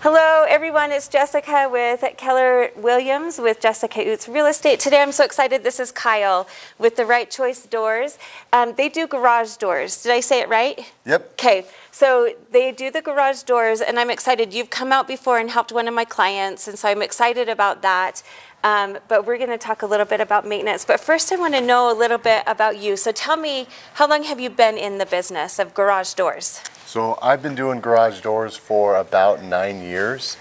Hello everyone, it's Jessica with Keller Williams with Jessica Oots Real Estate. Today I'm so excited. This is Kyle with the Right Choice Doors. They do garage doors. Did I say it right? Yep. Okay, so they do the garage doors and I'm excited. You've come out before and helped one of my clients, and so I'm excited about that. But we're going to talk a little bit about maintenance. But first I want to know a little bit about you. So tell me, how long have you been in the business of garage doors? So I've been doing garage doors for about 9 years.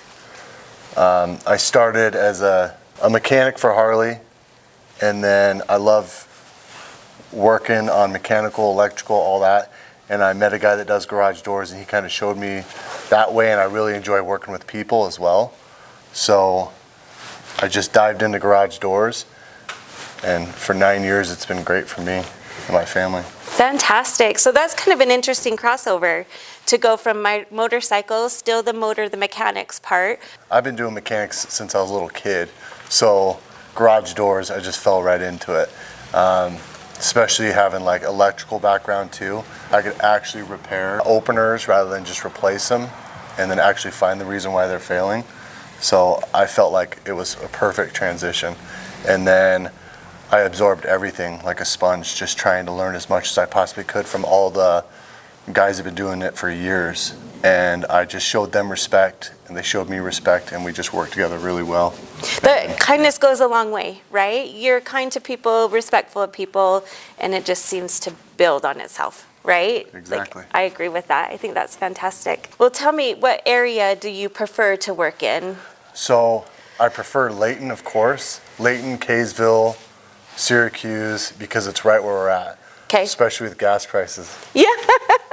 I started as a mechanic for Harley, and then I love working on mechanical, electrical, all that. And I met a guy that does garage doors, and he kind of showed me that way, and I really enjoy working with people as well. So I just dived into garage doors, and for 9 years it's been great for me and my family. Fantastic. So that's kind of an interesting crossover to go from my motorcycle, still the motor, the mechanics part. I've been doing mechanics since I was a little kid, so garage doors, I just fell right into it. Especially having like electrical background too. I could actually repair openers rather than just replace them, and then actually find the reason why they're failing. So I felt like it was a perfect transition. And then I absorbed everything like a sponge, just trying to learn as much as I possibly could from all the guys who've been doing it for years. And I just showed them respect, and they showed me respect, and we just worked together really well. But kindness goes a long way, right? You're kind to people, respectful of people, and it just seems to build on itself, right? Exactly. I agree with that. I think that's fantastic. Well, tell me, what area do you prefer to work in? So I prefer Layton, of course. Layton, Kaysville, Syracuse, because it's right where we're at. Okay. Especially with gas prices. Yeah.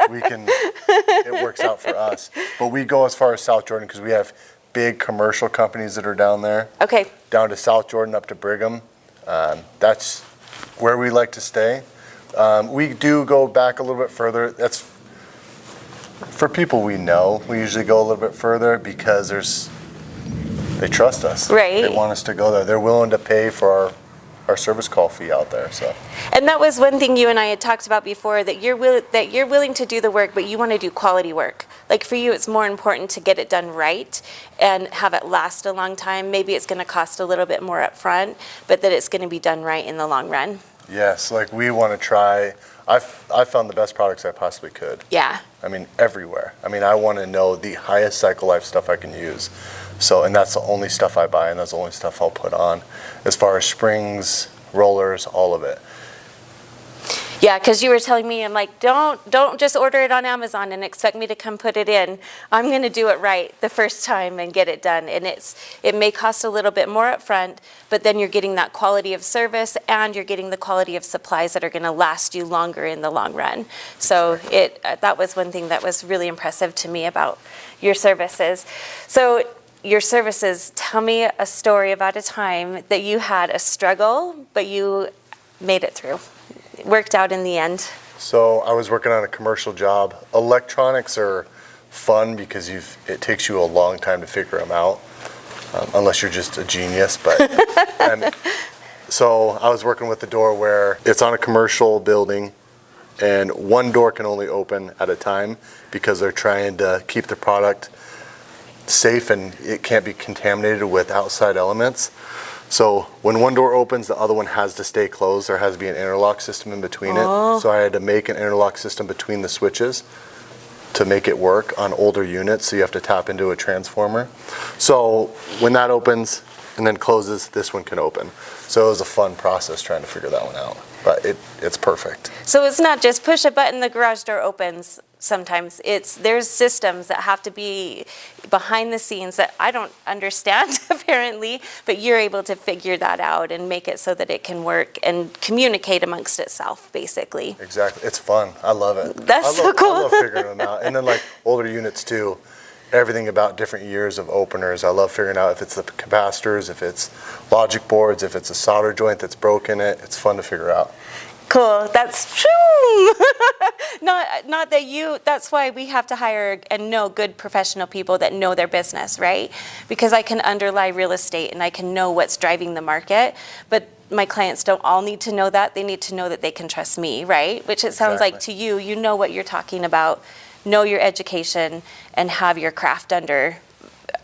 It works out for us. But we go as far as South Jordan because we have big commercial companies that are down there. Okay. Down to South Jordan, up to Brigham. That's where we like to stay. We do go back a little bit further. That's for people we know. We usually go a little bit further because they trust us. Right. They want us to go there. They're willing to pay for our service call fee out there. So. And that was one thing you and I had talked about before, that you're willing to do the work, but you want to do quality work. Like for you, it's more important to get it done right and have it last a long time. Maybe it's going to cost a little bit more up front, but that it's going to be done right in the long run. Yes, like we want to try. I found the best products I possibly could. Yeah. I mean, everywhere. I mean, I want to know the highest cycle life stuff I can use. So, and that's the only stuff I buy, and that's the only stuff I'll put on. As far as springs, rollers, all of it. Yeah, because you were telling me, I'm like, don't just order it on Amazon and expect me to come put it in. I'm going to do it right the first time and get it done. And it may cost a little bit more up front, but then you're getting that quality of service and you're getting the quality of supplies that are going to last you longer in the long run. So that was one thing that was really impressive to me about your services. So your services, tell me a story about a time that you had a struggle, but you made it through. It worked out in the end. So I was working on a commercial job. Electronics are fun because it takes you a long time to figure them out, unless you're just a genius. But so I was working with the door where it's on a commercial building, and one door can only open at a time because they're trying to keep the product safe and it can't be contaminated with outside elements. So when one door opens, the other one has to stay closed. There has to be an interlock system in between it. So I had to make an interlock system between the switches to make it work on older units. So you have to tap into a transformer. So when that opens and then closes, this one can open. So it was a fun process trying to figure that one out. But it's perfect. So it's not just push a button, the garage door opens. Sometimes there's systems that have to be behind the scenes that I don't understand apparently, but you're able to figure that out and make it so that it can work and communicate amongst itself, basically. Exactly. It's fun. I love it. That's so cool. I love figuring them out. And then like older units too, everything about different years of openers. I love figuring out if it's the capacitors, if it's logic boards, if it's a solder joint that's broken. It's fun to figure out. Cool. That's not that you. That's why we have to hire and know good professional people that know their business, right? Because I can underlie real estate and I can know what's driving the market, but my clients don't all need to know that. They need to know that they can trust me, right? Which it sounds like to you. You know what you're talking about know your education and have your craft under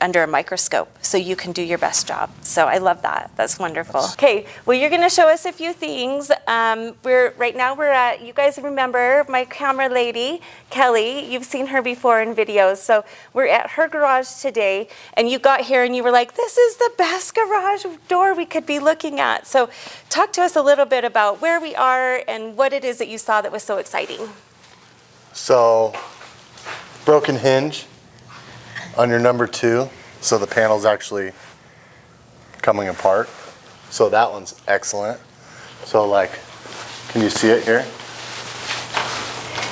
a microscope so you can do your best job. So I love that. That's wonderful. Okay, well, you're going to show us a few things. Right now we're at, you guys remember my camera lady, Kelly. You've seen her before in videos. So we're at her garage today, and you got here and you were like, this is the best garage door we could be looking at. So talk to us a little bit about where we are and what it is that you saw that was so exciting. So, broken hinge on your number 2, so the panel's actually coming apart. So that one's excellent. So like, can you see it here?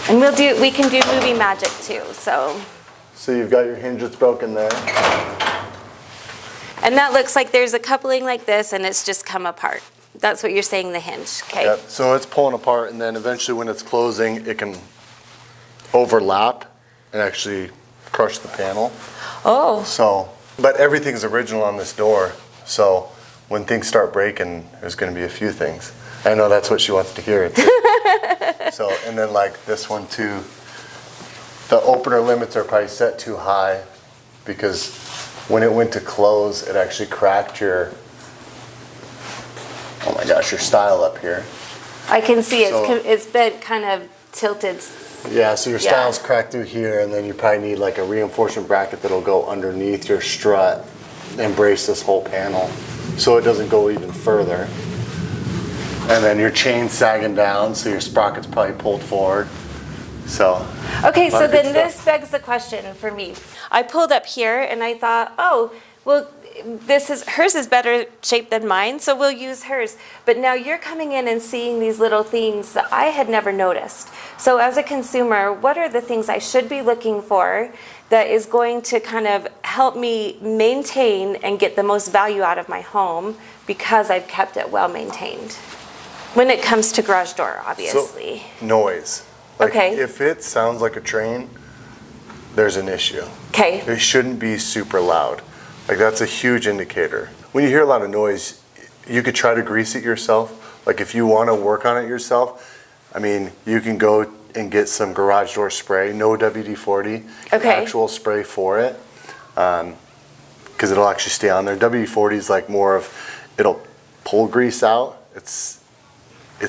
And we can do movie magic too, so. So you've got your hinge that's broken there. And that looks like there's a coupling like this and it's just come apart. That's what you're saying, the hinge, okay? Yep. So it's pulling apart, and then eventually when it's closing, it can overlap and actually crush the panel. Oh. So, but everything's original on this door. So when things start breaking, there's going to be a few things. I know that's what she wants to hear. So, and then like this one too, the opener limits are probably set too high because when it went to close, it actually cracked your, oh my gosh, your stile up here. I can see it's been kind of tilted. Yeah, so your stile's cracked through here, and then you probably need like a reinforcement bracket that'll go underneath your strut and brace this whole panel so it doesn't go even further. And then your chain's sagging down, so your sprocket's probably pulled forward. So. Okay, so then this begs the question for me. I pulled up here and I thought, oh, well, hers is better shaped than mine, so we'll use hers. But now you're coming in and seeing these little things that I had never noticed. So as a consumer, what are the things I should be looking for that is going to kind of help me maintain and get the most value out of my home because I've kept it well maintained? When it comes to garage door, obviously. So, noise. Like okay. If it sounds like a train, there's an issue. Okay. It shouldn't be super loud. Like that's a huge indicator. When you hear a lot of noise, you could try to grease it yourself. Like if you want to work on it yourself, I mean, you can go and get some garage door spray, no WD-40, actual spray for it, because it'll actually stay on there. WD-40 is like more of, it'll pull grease out. It's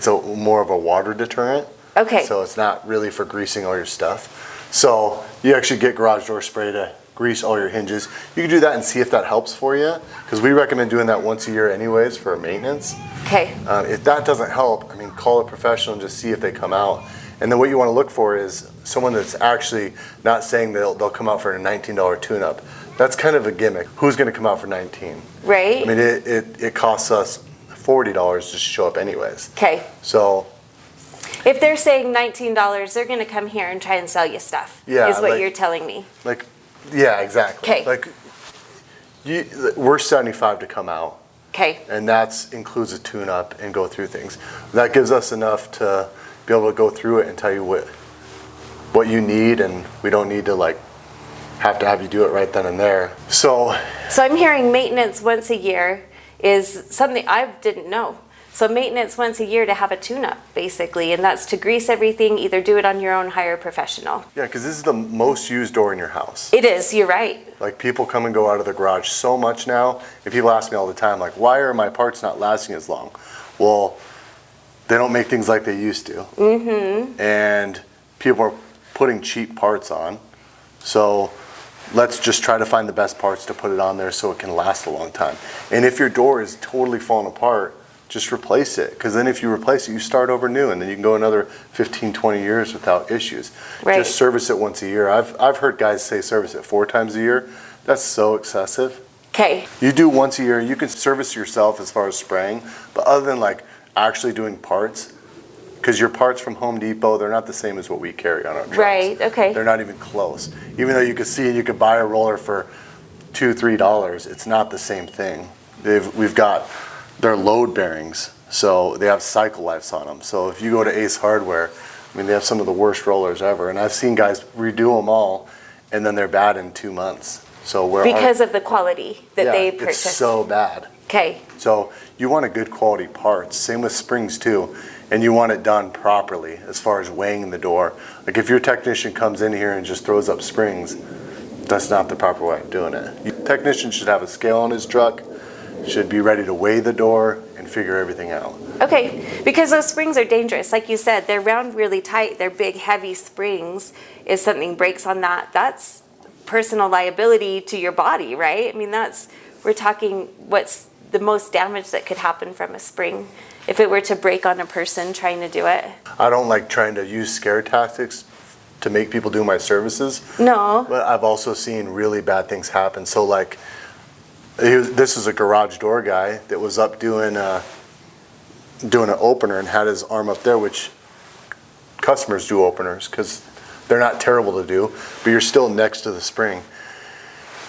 more of a water deterrent. Okay. So it's not really for greasing all your stuff. So you actually get garage door spray to grease all your hinges. You can do that and see if that helps for you, because we recommend doing that once a year anyways for maintenance. Okay. If that doesn't help, I mean, call a professional and just see if they come out. And then what you want to look for is someone that's actually not saying they'll come out for a $19 tune-up. That's kind of a gimmick. Who's going to come out for $19? Right. I mean, it costs us $40 just to show up anyways. Okay. So if they're saying $19, they're going to come here and try and sell you stuff. Yeah, is what like, you're telling me. Like, yeah, exactly. Okay. Like, we're $75 to come out. Okay. And that includes a tune-up and go through things. That gives us enough to be able to go through it and tell you what you need, and we don't need to like have to have you do it right then and there. So I'm hearing maintenance once a year is something I didn't know. So maintenance once a year to have a tune-up, basically, and that's to grease everything, either do it on your own, hire a professional. yeah, because this is the most used door in your house. It is, you're right. Like people come and go out of the garage so much now, and people ask me all the time, like, why are my parts not lasting as long? Well, they don't make things like they used to. Mm-hmm. And people are putting cheap parts on. So let's just try to find the best parts to put it on there so it can last a long time. And if your door is totally falling apart, just replace it. Because then if you replace it, you start over new, and then you can go another 15, 20 years without issues. Right. Just service it once a year. I've heard guys say service it 4 times a year. That's so excessive. Okay. You do once a year, you can service yourself as far as spraying, but other than like actually doing parts, because your parts from Home Depot, they're not the same as what we carry on our trucks. Right, okay. They're not even close. Even though you could see and you could buy a roller for $2, $3, it's not the same thing. We've got their load bearings, so they have cycle lives on them. So if you go to Ace Hardware, I mean, they have some of the worst rollers ever, and I've seen guys redo them all, and then they're bad in 2 months. So because of the quality that they it's purchase. so bad. Okay. So you want a good quality parts. Same with springs too. and you want it done properly as far as weighing the door. Like if your technician comes in here and just throws up springs, that's not the proper way of doing it. Your technician should have a scale on his truck, should be ready to weigh the door and figure everything out. Okay, because those springs are dangerous. Like you said, they're round really tight. They're big, heavy springs. If something breaks on that, that's personal liability to your body, right? I mean, we're talking what's the most damage that could happen from a spring if it were to break on a person trying to do it. I don't like trying to use scare tactics to make people do my services. No. But I've also seen really bad things happen. So like, this is a garage door guy that was up doing an opener and had his arm up there, which customers do openers because they're not terrible to do, but you're still next to the spring.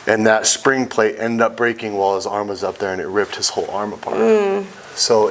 And that spring plate ended up breaking while his arm was up there, and it ripped his whole arm apart. So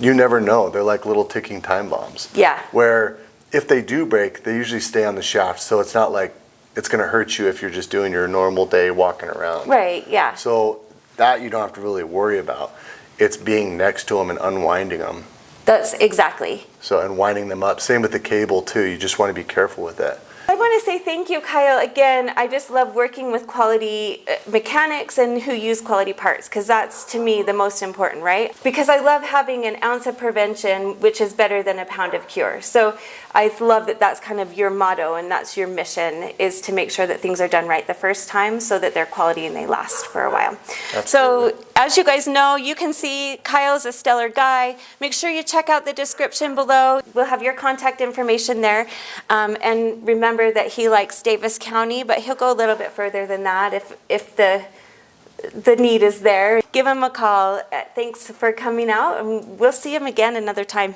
you never know. They're like little ticking time bombs. Yeah. Where if they do break, they usually stay on the shaft, so it's not like it's going to hurt you if you're just doing your normal day walking around. Right, yeah. So that you don't have to really worry about. It's being next to them and unwinding them. That's exactly. So, and winding them up. Same with the cable too. You just want to be careful with it. I want to say thank you, Kyle. Again, I just love working with quality mechanics and who use quality parts, because that's, to me, the most important, right? Because I love having an ounce of prevention, which is better than a pound of cure. So I love that that's kind of your motto and that's your mission, is to make sure that things are done right the first time so that they're quality and they last for a while. Absolutely. So as you guys know, you can see Kyle's a stellar guy. Make sure you check out the description below. We'll have your contact information there. And remember that he likes Davis County, but he'll go a little bit further than that if the need is there. Give him a call. Thanks for coming out, and we'll see him again another time.